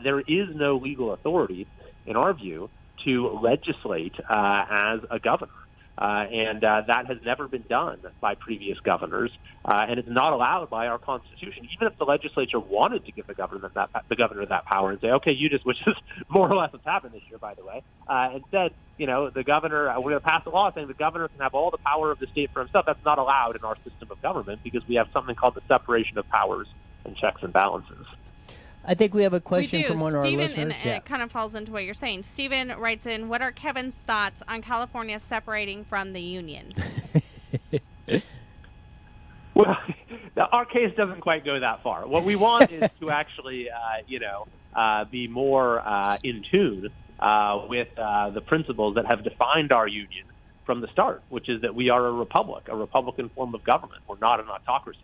there is no legal authority, in our view, to legislate as a governor. And that has never been done by previous governors, and it's not allowed by our Constitution. Even if the legislature wanted to give the governor that power and say, okay, you just, which is more or less what's happened this year, by the way, and said, you know, the governor, we're going to pass a law saying the governor can have all the power of the state for himself. That's not allowed in our system of government because we have something called the separation of powers and checks and balances. I think we have a question from one of our listeners. And it kind of falls into what you're saying. Stephen writes in, what are Kevin's thoughts on California separating from the union? Well, our case doesn't quite go that far. What we want is to actually, be more in tune with the principles that have defined our union from the start, which is that we are a republic, a Republican form of government. We're not an autocracy.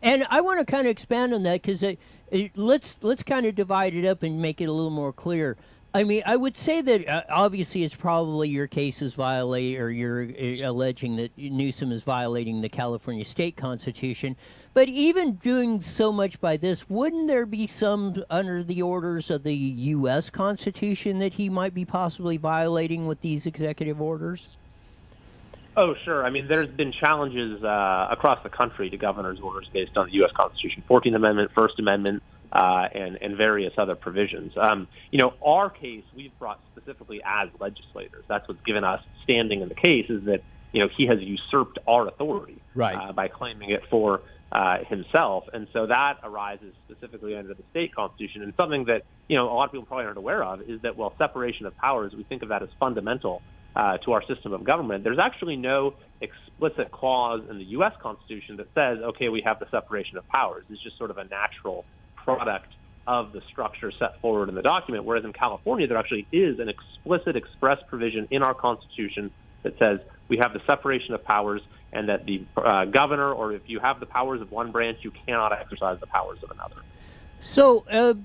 And I want to kind of expand on that because let's kind of divide it up and make it a little more clear. I mean, I would say that obviously it's probably your case is violate, or you're alleging that Newsom is violating the California state constitution. But even doing so much by this, wouldn't there be some under the orders of the U.S. Constitution that he might be possibly violating with these executive orders? Oh, sure. I mean, there's been challenges across the country to governor's orders based on the U.S. Constitution, 14th Amendment, First Amendment, and various other provisions. Our case we've brought specifically as legislators. That's what's given us standing in the case, is that, he has usurped our authority by claiming it for himself. And so that arises specifically under the state constitution. And something that, a lot of people probably aren't aware of is that, well, separation of powers, we think of that as fundamental to our system of government. There's actually no explicit clause in the U.S. Constitution that says, okay, we have the separation of powers. It's just sort of a natural product of the structure set forward in the document, whereas in California, there actually is an explicit express provision in our Constitution that says we have the separation of powers, and that the governor, or if you have the powers of one branch, you cannot exercise the powers of another. So,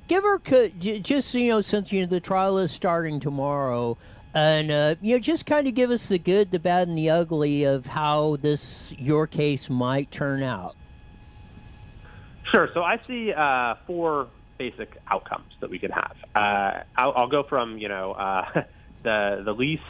just, since, the trial is starting tomorrow, and, just kind of give us the good, the bad, and the ugly of how your case might turn out. Sure. So I see 4 basic outcomes that we could have. I'll go from, the least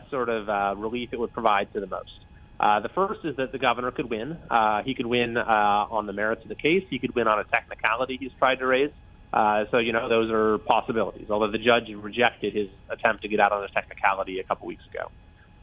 sort of relief it would provide to the most. The first is that the governor could win. He could win on the merits of the case. He could win on a technicality he's tried to raise. So, those are possibilities, although the judge rejected his attempt to get out on a technicality a couple weeks ago.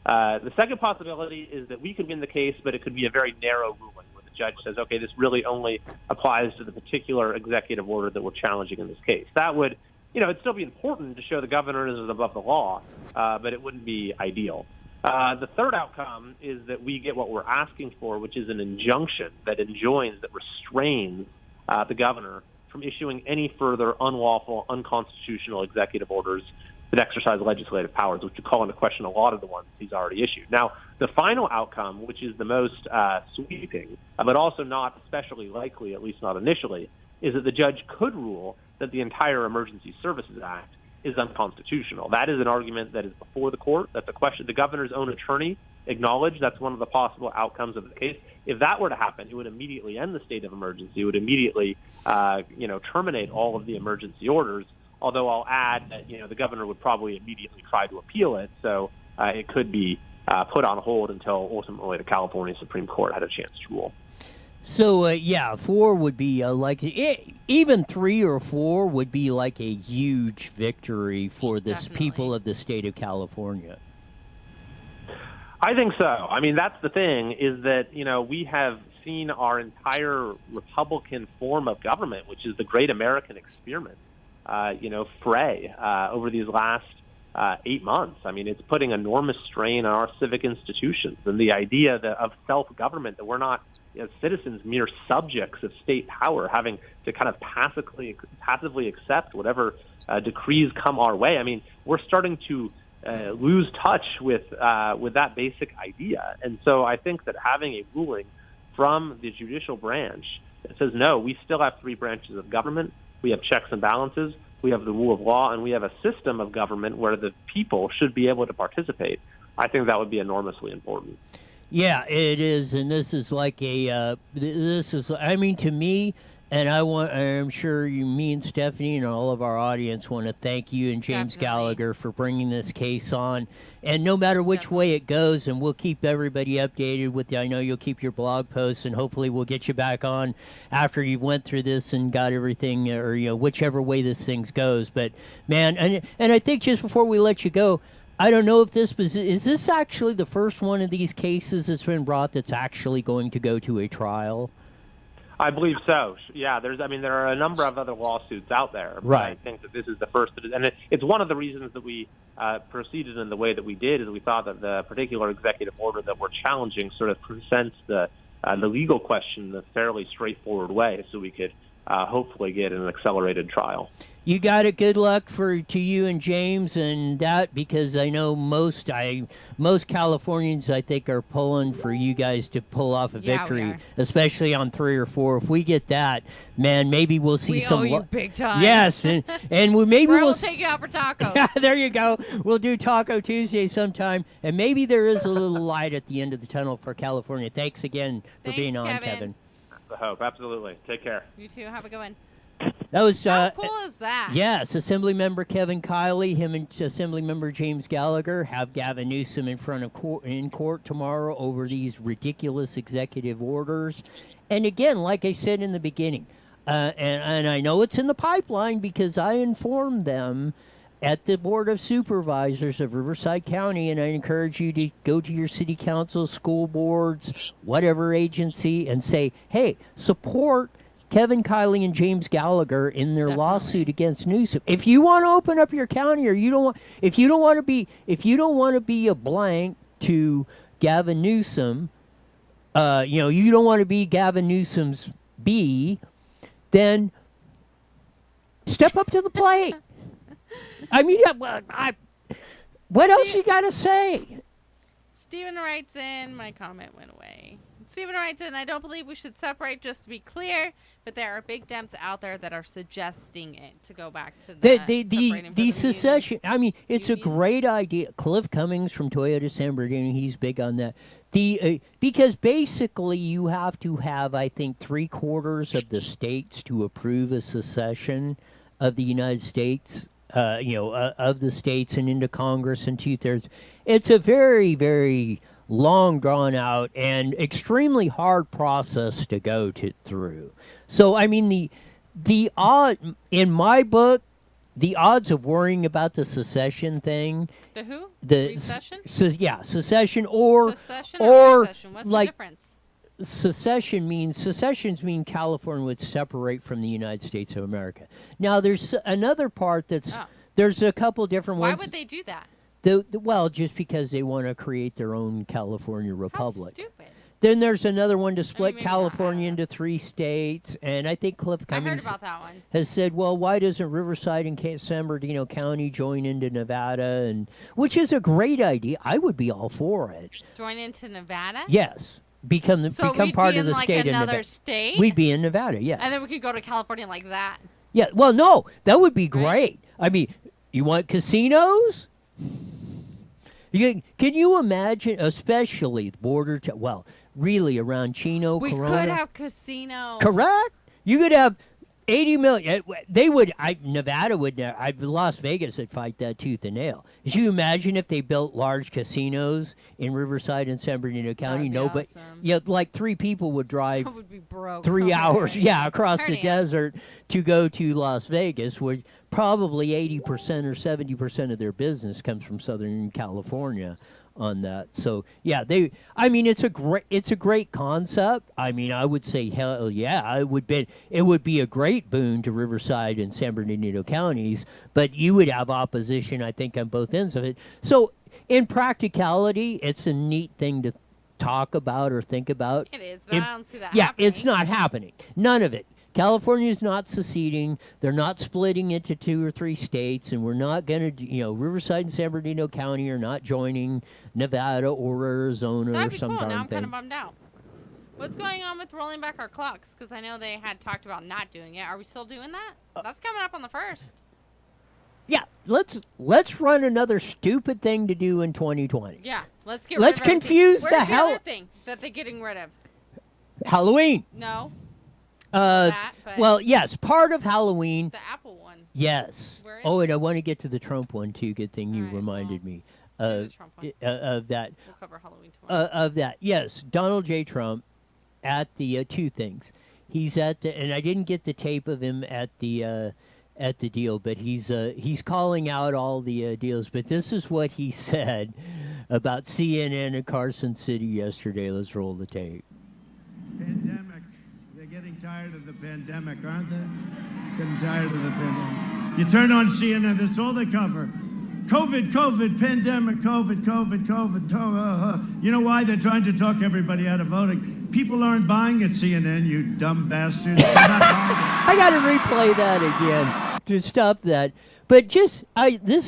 The second possibility is that we could win the case, but it could be a very narrow ruling where the judge says, okay, this really only applies to the particular executive order that we're challenging in this case. That would, it'd still be important to show the governor is above the law, but it wouldn't be ideal. The third outcome is that we get what we're asking for, which is an injunction that enjoins, that restrains the governor from issuing any further unlawful, unconstitutional executive orders that exercise legislative powers, which would call into question a lot of the ones he's already issued. Now, the final outcome, which is the most sweeping, but also not especially likely, at least not initially, is that the judge could rule that the entire Emergency Services Act is unconstitutional. That is an argument that is before the court. That's a question the governor's own attorney acknowledged. That's one of the possible outcomes of the case. If that were to happen, it would immediately end the state of emergency. It would immediately, terminate all of the emergency orders. Although I'll add that, the governor would probably immediately try to appeal it. So it could be put on hold until ultimately the California Supreme Court had a chance to rule. So, 4 would be even 3 or 4 would be like a huge victory for the people of the state of California. I think so. I mean, that's the thing, is that, we have seen our entire Republican form of government, which is the great American experiment, fray over these last 8 months. I mean, it's putting enormous strain on our civic institutions, and the idea of self-government, that we're not, as citizens, mere subjects of state power, having to kind of passively accept whatever decrees come our way. I mean, we're starting to lose touch with that basic idea. And so I think that having a ruling from the judicial branch that says, no, we still have 3 branches of government, we have checks and balances, we have the rule of law, and we have a system of government where the people should be able to participate, I think that would be enormously important. Yeah, it is, and this is like to me, and I'm sure me and Stephanie and all of our audience want to thank you and James Gallagher for bringing this case on. And no matter which way it goes, and we'll keep everybody updated with I know you'll keep your blog posts, and hopefully we'll get you back on after you've went through this and got everything, or whichever way this thing goes. But man, and I think just before we let you go, I don't know if is this actually the first one of these cases that's been brought that's actually going to go to a trial? I believe so. Yeah, there are a number of other lawsuits out there. But right. I think that this is the first, and it's one of the reasons that we proceeded in the way that we did, is we thought that the particular executive order that we're challenging sort of presents the legal question in a fairly straightforward way, so we could hopefully get an accelerated trial. You got it. Good luck to you and James and that, because I know most Californians, I think, are pulling for you guys to pull off a victory, especially on 3 or 4. If we get that, man, maybe we'll see some. We owe you big time. Yes, and we'll take you out for tacos. Yeah, there you go. We'll do Taco Tuesday sometime, and maybe there is a little light at the end of the tunnel for California. Thanks again for being on, Kevin. That's the hope. Absolutely. Take care. You too. Have a good one. That was how cool is that? Yes, Assemblymember Kevin Kiley, him and Assemblymember James Gallagher have Gavin Newsom in court tomorrow over these ridiculous executive orders. And again, like I said in the beginning, and I know it's in the pipeline because I informed them at the Board of Supervisors of Riverside County, and I encourage you to go to your city council, school boards, whatever agency, and say, hey, support Kevin Kiley and James Gallagher in their lawsuit against Newsom. If you want to open up your county, or if you don't want to be a blank to Gavin Newsom, you don't want to be Gavin Newsom's B, then step up to the plate. I mean, what else you got to say? Stephen writes in, my comment went away. Stephen writes in, I don't believe we should separate, just to be clear, but there are big Dems out there that are suggesting it, to go back to the secession. I mean, it's a great idea. Cliff Cummings from Toyota San Bernardino, he's big on that. Because basically you have to have, I think, 3/4 of the states to approve a secession of the United States, of the states and into Congress, and 2/3. It's a very, very long, drawn out, and extremely hard process to go through. So, I mean, the odd in my book, the odds of worrying about the secession thing. The who? Recession? Secession or secession. What's like, the difference? Secessions mean California would separate from the United States of America. Now, there's another part there's a couple different ones. Why would they do that? Well, just because they want to create their own California republic. How stupid. Then there's another one to split California into 3 states, and I think Cliff Cummings about that one. has said, well, why doesn't Riverside and San Bernardino County join into Nevada, and which is a great idea. I would be all for it. Join into Nevada? Yes. Become part of the state of Nevada. Another state? We'd be in Nevada, yes. And then we could go to California like that. Yeah, well, no, that would be great. I mean, you want casinos? Can you imagine, especially the border, really around Chino, we Corona? Could have casinos. Correct. You could have 80 million. Nevada would, Las Vegas would fight that tooth and nail. Could you imagine if they built large casinos in Riverside and San Bernardino County? Nobody. Awesome. Like 3 people would drive would be broke. 3 hours, across the desert to go to Las Vegas, where probably 80% or 70% of their business comes from Southern California on that. So it's a great concept. I mean, I would say hell yeah, it would be a great boon to Riverside and San Bernardino counties, but you would have opposition, I think, on both ends of it. So in practicality, it's a neat thing to talk about or think about. It is, but I don't see that happening. Yeah, it's not happening. None of it. California is not seceding. They're not splitting into 2 or 3 states, and we're not going to, Riverside and San Bernardino County are not joining Nevada or Arizona That'd or be some cool. darn Now I'm thing. kind of bummed out. What's going on with rolling back our clocks? Because I know they had talked about not doing it. Are we still doing that? That's coming up on the 1st. Yeah, let's run another stupid thing to do in 2020. Yeah, let's confuse the hell. Where's the other thing that they're getting rid of? Halloween. No. Well, yes, part of Halloween. The Apple one. Yes. And I want to get to the Trump one too. Good thing you reminded me of that. We'll cover Halloween tomorrow. Of that, yes, Donald J. Trump at the 2 things. He's at and I didn't get the tape of him at the deal, but he's calling out all the deals. But this is what he said about CNN and Carson City yesterday. Let's roll the tape. Pandemic. They're getting tired of the pandemic, aren't they? Getting tired of the pandemic. You turn on CNN, that's all they cover. COVID, pandemic, COVID. You know why? They're trying to talk everybody out of voting. People aren't buying at CNN, you dumb bastards. They're not buying it. I got to replay that again to stop that. But this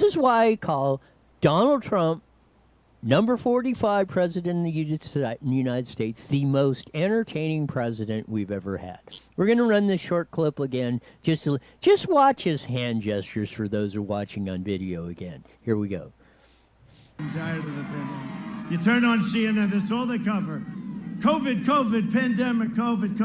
is why I call Donald Trump, number 45 president of the United States, the most entertaining president we've ever had. We're going to run this short clip again. Just watch his hand gestures for those who are watching on video again. Here we go. I'm tired of the pandemic. You turn on CNN, that's all they cover. COVID, pandemic, COVID.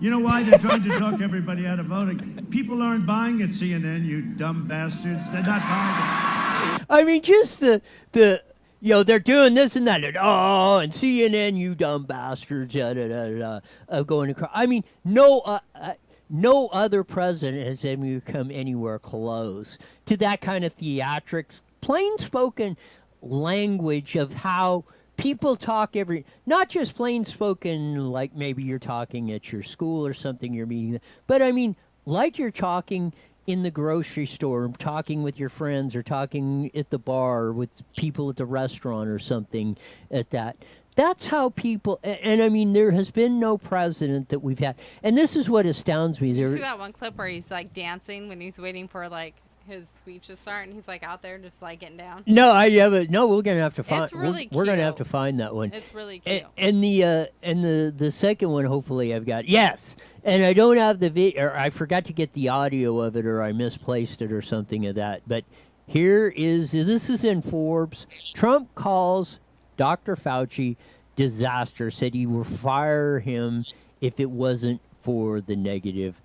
You know why? They're trying to talk everybody out of voting. People aren't buying at CNN, you dumb bastards. They're not buying it. I mean, just the they're doing this and that, and CNN, you dumb bastards, going across. I mean, no other president has ever come anywhere close to that kind of theatrics, plain-spoken language of how people talk not just plain-spoken like maybe you're talking at your school or something you're meeting, but I mean, like you're talking in the grocery store, talking with your friends, or talking at the bar with people at the restaurant or something at that. That's how people, and I mean, there has been no president that we've had. And this is what astounds me. Did you see that one clip where he's like dancing when he's waiting for like his speech to start, and he's like out there just like getting down? No, I haven't. No, we're gonna have to find. It's really we're gonna have cute. to find that one. It's really cute. And the second one, hopefully, I've got. Yes, and I don't have the video, or I forgot to get the audio of it, or I misplaced it, or something of that. But this is in Forbes. Trump calls Dr. Fauci disaster. Said he would fire him if it wasn't for the negative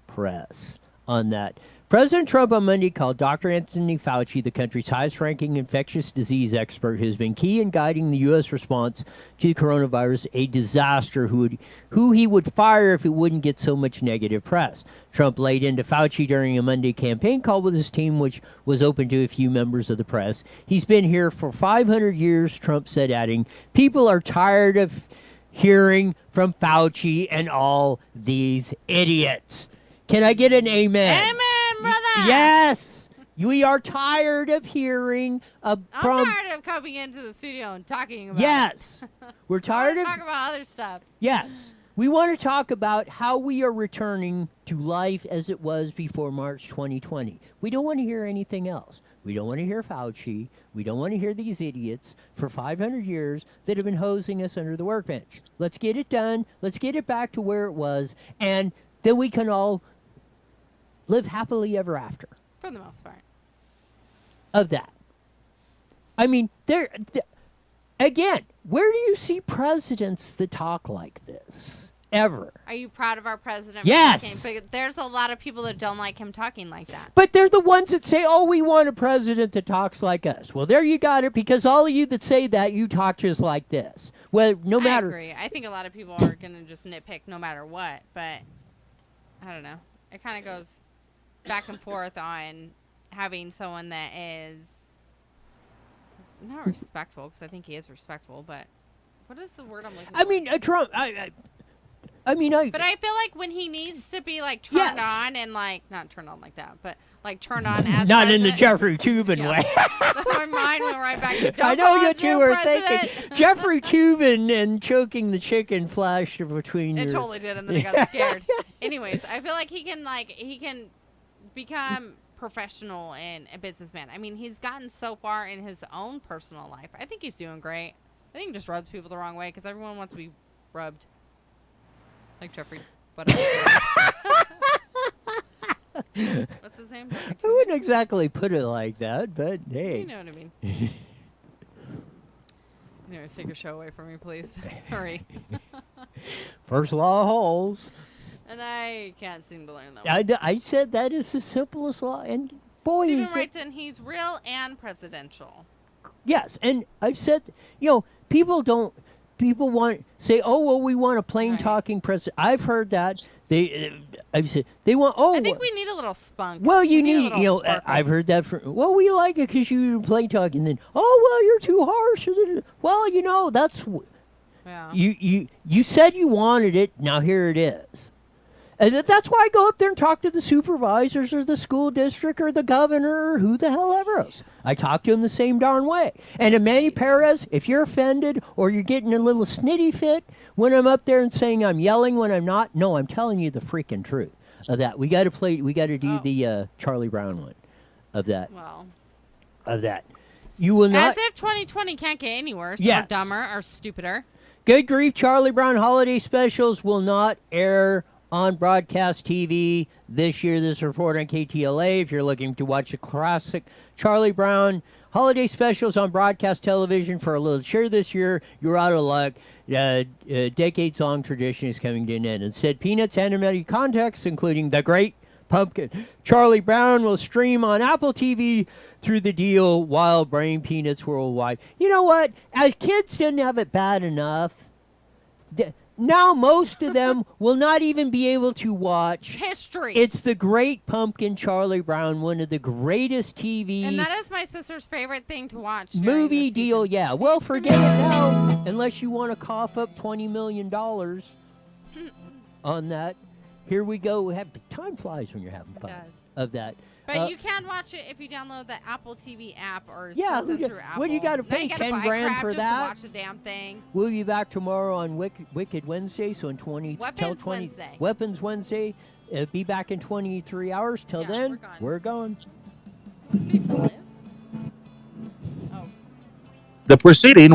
press on that. President Trump on Monday called Dr. Anthony Fauci, the country's highest-ranking infectious disease expert who has been key in guiding the U.S. response to coronavirus, a disaster who he would fire if it wouldn't get so much negative press. Trump laid into Fauci during a Monday campaign call with his team, which was open to a few members of the press. He's been here for 500 years, Trump said, adding, people are tired of hearing from Fauci and all these idiots. Can I get an amen? Amen, brother. Yes. We are tired of hearing I'm tired of coming into the studio and talking about Yes. it. We're tired of talk about other stuff. Yes. We want to talk about how we are returning to life as it was before March 2020. We don't want to hear anything else. We don't want to hear Fauci. We don't want to hear these idiots for 500 years that have been hosing us under the workbench. Let's get it done. Let's get it back to where it was, and then we can all live happily ever after. For the most part. Of that. I mean, again, where do you see presidents that talk like this? Ever. Are you proud of our president? Yes. But there's a lot of people that don't like him talking like that. But they're the ones that say, oh, we want a president that talks like us. Well, there you got it, because all of you that say that, you talk just like this. Well, no matter. I agree. I think a lot of people are going to just nitpick no matter what, but I don't know. It kind of goes back and forth on having someone that is not respectful, because I think he is respectful, but what is the word I'm looking for? I mean, Trump, But I feel like when he needs to be like turned on and like not turned on like that, but like turned on as not president, in the Jeffrey Tubin way. My mind went right back to I know what you were president. thinking. Jeffrey Tubin and choking the chicken flashed between It your... totally did, and then I got scared. Anyways, I feel like he can become professional and a businessman. I mean, he's gotten so far in his own personal life. I think he's doing great. I think he just rubs people the wrong way because everyone wants to be rubbed. Like Jeffrey. Whatever. What's his name? I wouldn't exactly put it like that, but hey. You know what I mean. Anyways, take your show away from me, please. Hurry. First law of holes. And I can't seem to learn that one. I said that is the simplest law, and boy, Stephen writes in, he's real and presidential. Yes, and I've said, people want say, oh well, we want a plain talking president. I've heard that I've said they want. Oh, I think we need a little spunk. Well, you We need, a little sparkle. I've heard that from. Well, we like it because you plain talking. Then, oh well, you're too harsh. Well, that's. Yeah. You said you wanted it. Now here it is. And that's why I go up there and talk to the supervisors or the school district or the governor or who the hell ever else. I talk to them the same darn way. And Manny Perez, if you're offended or you're getting a little snitty fit when I'm up there and saying I'm yelling when I'm not, no, I'm telling you the freaking truth of that. We got to do the Charlie Brown one of that. Well. Of that. You will not. As if 2020 can't get any worse Yes. or dumber or stupider. Good grief, Charlie Brown holiday specials will not air on broadcast TV this year. This report on KTLA. If you're looking to watch the classic Charlie Brown holiday specials on broadcast television for a little share this year, you're out of luck. Decades-long tradition is coming to an end. Instead, Peanuts animated context, including The Great Pumpkin Charlie Brown, will stream on Apple TV through the deal Wild Brain Peanuts worldwide. You know what? As kids didn't have it bad enough, now most of them will not even be able to watch history. It's The Great Pumpkin Charlie Brown, one of the greatest TV and that is my sister's favorite thing to watch. movie deal. Yeah, well, forget it now, unless you want to cough up $20 million on that. Here we go. Time flies when you're having fun of that. But you can watch it if you download the Apple TV app or something through Apple. Well, you got to pay $10 grand for that. To watch the damn thing. We'll be back tomorrow on Wicked Wednesday. So in Weapons Wednesday. Be back in 23 hours. Till then, we're gone. The proceeding